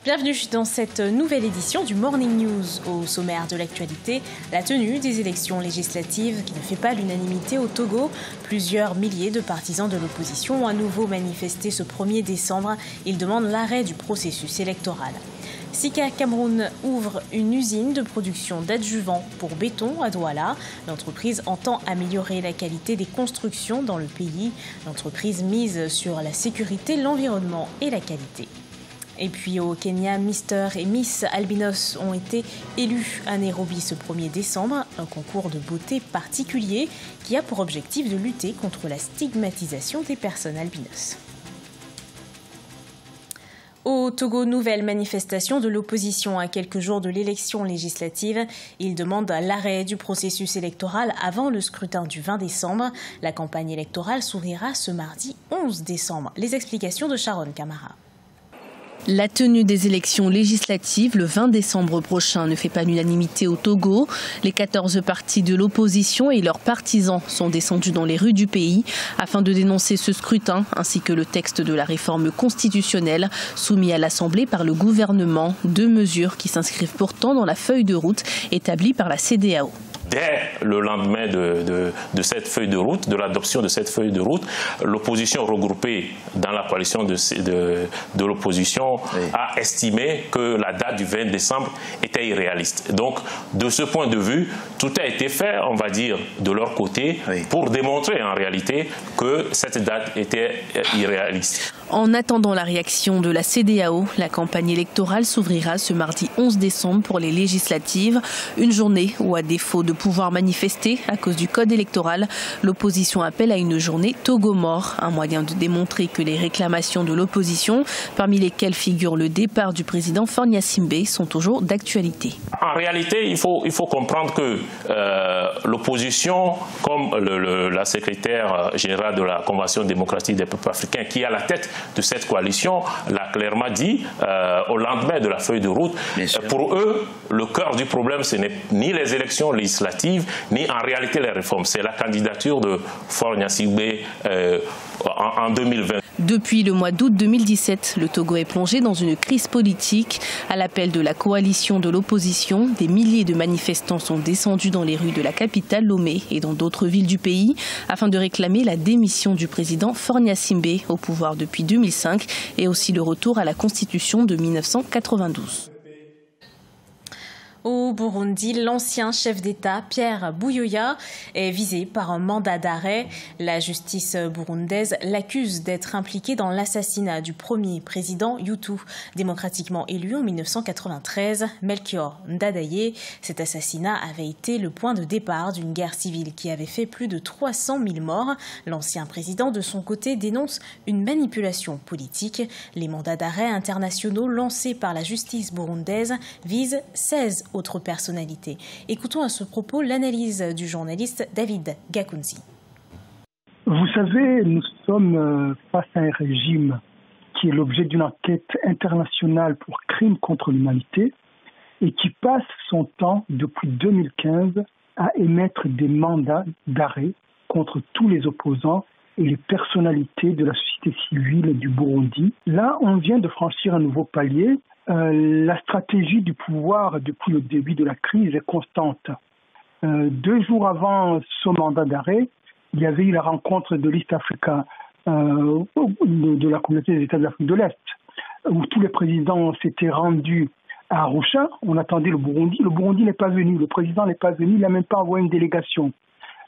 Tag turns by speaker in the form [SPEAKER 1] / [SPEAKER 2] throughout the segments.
[SPEAKER 1] Bienvenue dans cette nouvelle édition du Morning News. Au sommaire de l'actualité, la tenue des élections législatives qui ne fait pas l'unanimité au Togo. Plusieurs milliers de partisans de l'opposition ont à nouveau manifesté ce 1er décembre. Ils demandent l'arrêt du processus électoral. Sika Cameroun ouvre une usine de production d'adjuvants pour béton à Douala. L'entreprise entend améliorer la qualité des constructions dans le pays. L'entreprise mise sur la sécurité, l'environnement et la qualité. Et puis au Kenya, Mister et Miss Albinos ont été élus à Nairobi ce 1er décembre, un concours de beauté particulier qui a pour objectif de lutter contre la stigmatisation des personnes albinos. Au Togo, nouvelle manifestation de l'opposition à quelques jours de l'élection législative. Ils demandent l'arrêt du processus électoral avant le scrutin du 20 décembre. La campagne électorale s'ouvrira ce mardi 11 décembre. Les explications de Sharon Camara.
[SPEAKER 2] La tenue des élections législatives le 20 décembre prochain ne fait pas l'unanimité au Togo. Les 14 partis de l'opposition et leurs partisans sont descendus dans les rues du pays afin de dénoncer ce scrutin ainsi que le texte de la réforme constitutionnelle soumis à l'Assemblée par le gouvernement. 2 mesures qui s'inscrivent pourtant dans la feuille de route établie par la CEDEAO.
[SPEAKER 3] Dès le lendemain de cette feuille de route, de l'adoption de cette feuille de route, l'opposition regroupée dans la coalition de l'opposition a estimé que la date du 20 décembre était irréaliste. Donc, de ce point de vue, tout a été fait, on va dire, de leur côté, pour démontrer en réalité que cette date était irréaliste.
[SPEAKER 2] En attendant la réaction de la CEDEAO, la campagne électorale s'ouvrira ce mardi 11 décembre pour les législatives, une journée où, à défaut de pouvoir manifester à cause du code électoral, l'opposition appelle à une journée Togo mort, un moyen de démontrer que les réclamations de l'opposition, parmi lesquelles figure le départ du président Faure Gnassingbé, sont toujours d'actualité.
[SPEAKER 3] En réalité, il faut comprendre que l'opposition, comme la secrétaire générale de la Convention démocratique des peuples africains, qui est à la tête de cette coalition, l'a clairement dit au lendemain de la feuille de route. Pour eux, le cœur du problème, ce n'est ni les élections législatives, ni en réalité les réformes. C'est la candidature de Faure Gnassingbé en 2020.
[SPEAKER 2] Depuis le mois d'août 2017, le Togo est plongé dans une crise politique. À l'appel de la coalition de l'opposition, des milliers de manifestants sont descendus dans les rues de la capitale Lomé et dans d'autres villes du pays afin de réclamer la démission du président Faure Gnassingbé au pouvoir depuis 2005 et aussi le retour à la constitution de 1992.
[SPEAKER 1] Au Burundi, l'ancien chef d'État Pierre Buyoya est visé par un mandat d'arrêt. La justice burundaise l'accuse d'être impliqué dans l'assassinat du premier président Hutu, démocratiquement élu en 1993, Melchior Ndadaye. Cet assassinat avait été le point de départ d'une guerre civile qui avait fait plus de 300 000 morts. L'ancien président, de son côté, dénonce une manipulation politique. Les mandats d'arrêt internationaux lancés par la justice burundaise visent 16 autres personnalités. Écoutons à ce propos l'analyse du journaliste David Gakunzi.
[SPEAKER 4] Vous savez, nous sommes face à un régime qui est l'objet d'une enquête internationale pour crimes contre l'humanité et qui passe son temps depuis 2015 à émettre des mandats d'arrêt contre tous les opposants et les personnalités de la société civile du Burundi. Là, on vient de franchir un nouveau palier. La stratégie du pouvoir depuis le début de la crise est constante. 2 jours avant ce mandat d'arrêt, il y avait eu la rencontre de l'East Africa, de la communauté des États de l'Afrique de l'Est, où tous les présidents s'étaient rendus à Arusha. On attendait le Burundi. Le Burundi n'est pas venu, le président n'est pas venu, il n'a même pas envoyé une délégation.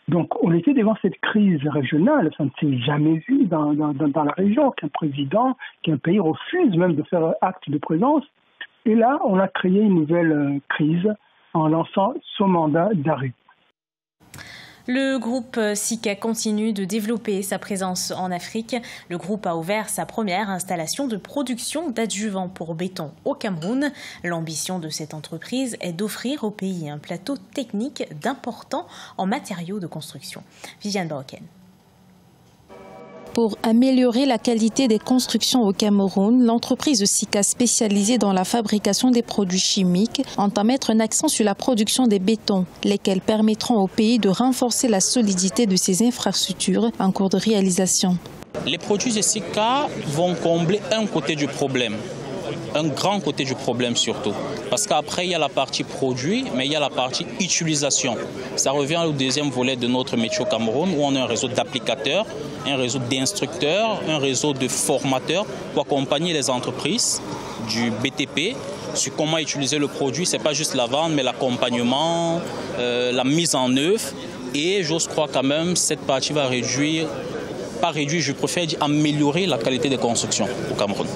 [SPEAKER 4] Donc on était devant cette crise régionale, ça ne s'est jamais vu dans la région, qu'un président, qu'un pays refuse même de faire acte de présence. Et là, on a créé une nouvelle crise en lançant ce mandat d'arrêt.
[SPEAKER 1] Le groupe Sika continue de développer sa présence en Afrique. Le groupe a ouvert sa première installation de production d'adjuvants pour béton au Cameroun. L'ambition de cette entreprise est d'offrir au pays un plateau technique d'important en matériaux de construction. Viviane Baroken.
[SPEAKER 5] Pour améliorer la qualité des constructions au Cameroun, l'entreprise Sika spécialisée dans la fabrication des produits chimiques entend mettre un accent sur la production des bétons, lesquels permettront au pays de renforcer la solidité de ses infrastructures en cours de réalisation.
[SPEAKER 6] Les produits de Sika vont combler un côté du problème. un grand côté du problème surtout. Parce qu'après, il y a la partie produit, mais il y a la partie utilisation. Ça revient au deuxième volet de notre métier au Cameroun, où on a un réseau d'applicateurs, un réseau d'instructeurs, un réseau de formateurs pour accompagner les entreprises du BTP sur comment utiliser le produit. Ce n'est pas juste la vente, mais l'accompagnement, la mise en œuvre. Et j'ose croire quand même cette partie va réduire, pas réduire, je préfère dire améliorer la qualité des constructions au Cameroun.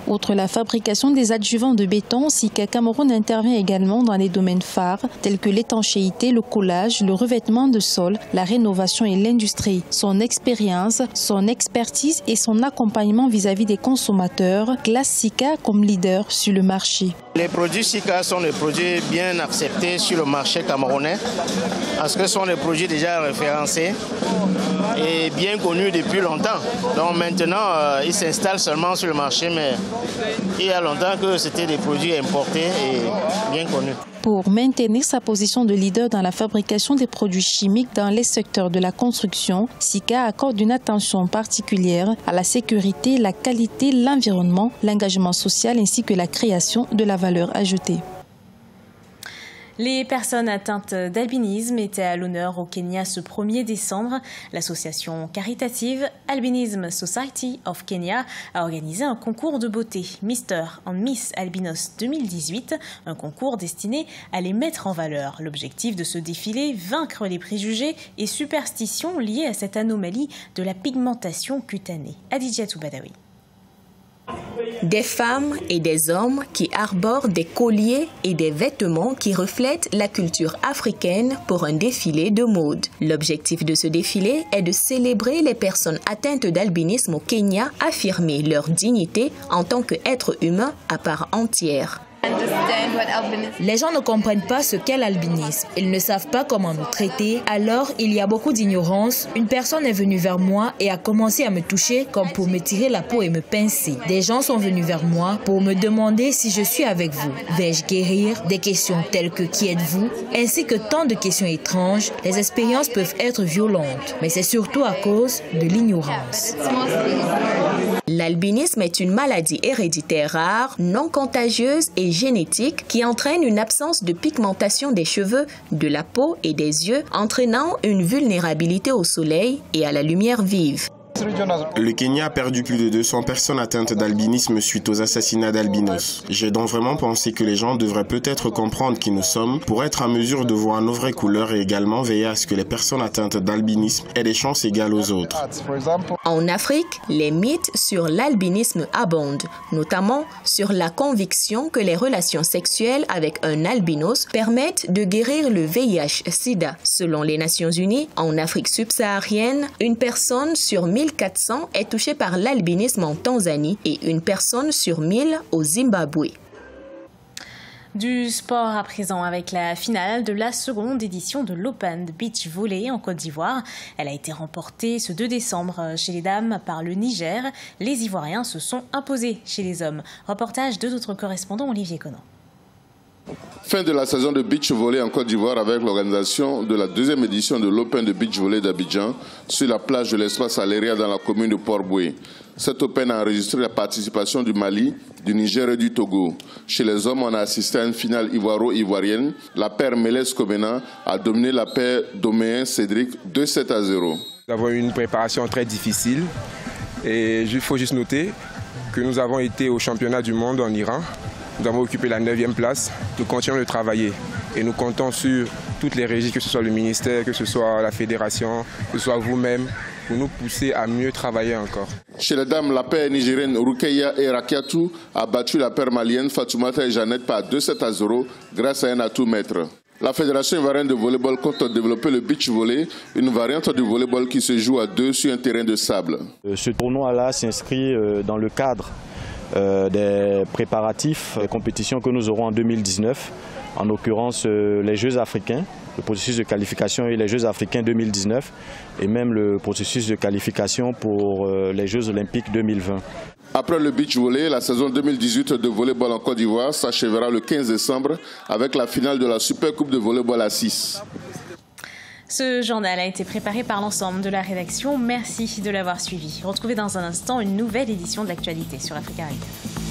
[SPEAKER 5] Outre la fabrication des adjuvants de béton, Sika Cameroun intervient également dans les domaines phares tels que l'étanchéité, le collage, le revêtement de sol, la rénovation et l'industrie. Son expérience, son expertise et son accompagnement vis-à-vis des consommateurs classent Sika comme leader sur le marché.
[SPEAKER 7] Les produits Sika sont des produits bien acceptés sur le marché camerounais parce que ce sont des produits déjà référencés et bien connus depuis longtemps. Donc maintenant, ils s'installent seulement sur le marché, mais il y a longtemps que c'était des produits importés et bien connus.
[SPEAKER 5] Pour maintenir sa position de leader dans la fabrication des produits chimiques dans les secteurs de la construction, Sika accorde une attention particulière à la sécurité, la qualité, l'environnement, l'engagement social ainsi que la création de la valeur ajoutée.
[SPEAKER 1] Les personnes atteintes d'albinisme étaient à l'honneur au Kenya ce 1er décembre. L'association caritative Albinism Society of Kenya a organisé un concours de beauté, Mr. and Miss Albinos 2018, un concours destiné à les mettre en valeur. L'objectif de ce défilé, vaincre les préjugés et superstitions liés à cette anomalie de la pigmentation cutanée. Adidjatou Badawi.
[SPEAKER 8] Des femmes et des hommes qui arborent des colliers et des vêtements qui reflètent la culture africaine pour un défilé de mode. L'objectif de ce défilé est de célébrer les personnes atteintes d'albinisme au Kenya, affirmer leur dignité en tant qu'êtres humains à part entière.
[SPEAKER 9] Les gens ne comprennent pas ce qu'est l'albinisme. Ils ne savent pas comment nous traiter. Alors, il y a beaucoup d'ignorance. Une personne est venue vers moi et a commencé à me toucher comme pour me tirer la peau et me pincer. Des gens sont venus vers moi pour me demander si je suis avec vous. Vais-je guérir? Des questions telles que qui êtes-vous? Ainsi que tant de questions étranges. Les expériences peuvent être violentes, mais c'est surtout à cause de l'ignorance.
[SPEAKER 8] L'albinisme est une maladie héréditaire rare, non contagieuse et génétique qui entraîne une absence de pigmentation des cheveux, de la peau et des yeux, entraînant une vulnérabilité au soleil et à la lumière vive.
[SPEAKER 10] Le Kenya a perdu plus de 200 personnes atteintes d'albinisme suite aux assassinats d'albinos. J'ai donc vraiment pensé que les gens devraient peut-être comprendre qui nous sommes pour être à mesure de voir nos vraies couleurs et également veiller à ce que les personnes atteintes d'albinisme aient des chances égales aux autres.
[SPEAKER 8] En Afrique, les mythes sur l'albinisme abondent, notamment sur la conviction que les relations sexuelles avec un albinos permettent de guérir le VIH-Sida. Selon les Nations Unies, en Afrique subsaharienne, une personne sur 1400 est touchée par l'albinisme en Tanzanie et une personne sur 1000 au Zimbabwe.
[SPEAKER 1] Du sport à présent avec la finale de la seconde édition de l'Open de Beach Volley en Côte d'Ivoire. Elle a été remportée ce 2 décembre chez les dames par le Niger. Les Ivoiriens se sont imposés chez les hommes. Reportage de notre correspondant Olivier Conan.
[SPEAKER 11] Fin de la saison de beach volley en Côte d'Ivoire avec l'organisation de la deuxième édition de l'Open de beach volley d'Abidjan sur la plage de l'espace Aléria dans la commune de Port-Boué. Cet Open a enregistré la participation du Mali, du Niger et du Togo. Chez les hommes, on a assisté à une finale ivoiro-ivoirienne. La paire Mélès-Komena a dominé la paire Doméen-Cédric 2-7-0.
[SPEAKER 12] Nous avons eu une préparation très difficile et il faut juste noter que nous avons été au championnat du monde en Iran. Nous avons occupé la 9e place. Nous continuons de travailler et nous comptons sur toutes les régies, que ce soit le ministère, que ce soit la fédération, que ce soit vous-même, pour nous pousser à mieux travailler encore.
[SPEAKER 11] Chez les dames, la paire nigérienne Rukeya et Rakiatou a battu la paire malienne Fatoumata et Jeannette par 2-7-0 grâce à un atout maître. La Fédération ivoirienne de volleyball compte développer le beach volley, une variante du volleyball qui se joue à deux sur un terrain de sable.
[SPEAKER 13] Ce tournoi-là s'inscrit dans le cadre des préparatifs des compétitions que nous aurons en 2019, en l'occurrence les Jeux africains, le processus de qualification et les Jeux africains 2019 et même le processus de qualification pour les Jeux olympiques 2020.
[SPEAKER 11] Après le beach volley, la saison 2018 de volleyball en Côte d'Ivoire s'achèvera le 15 décembre avec la finale de la Super Coupe de volleyball à 6.
[SPEAKER 1] Ce journal a été préparé par l'ensemble de la rédaction. Merci de l'avoir suivi. Retrouvez dans un instant une nouvelle édition de l'actualité sur Africa Radio.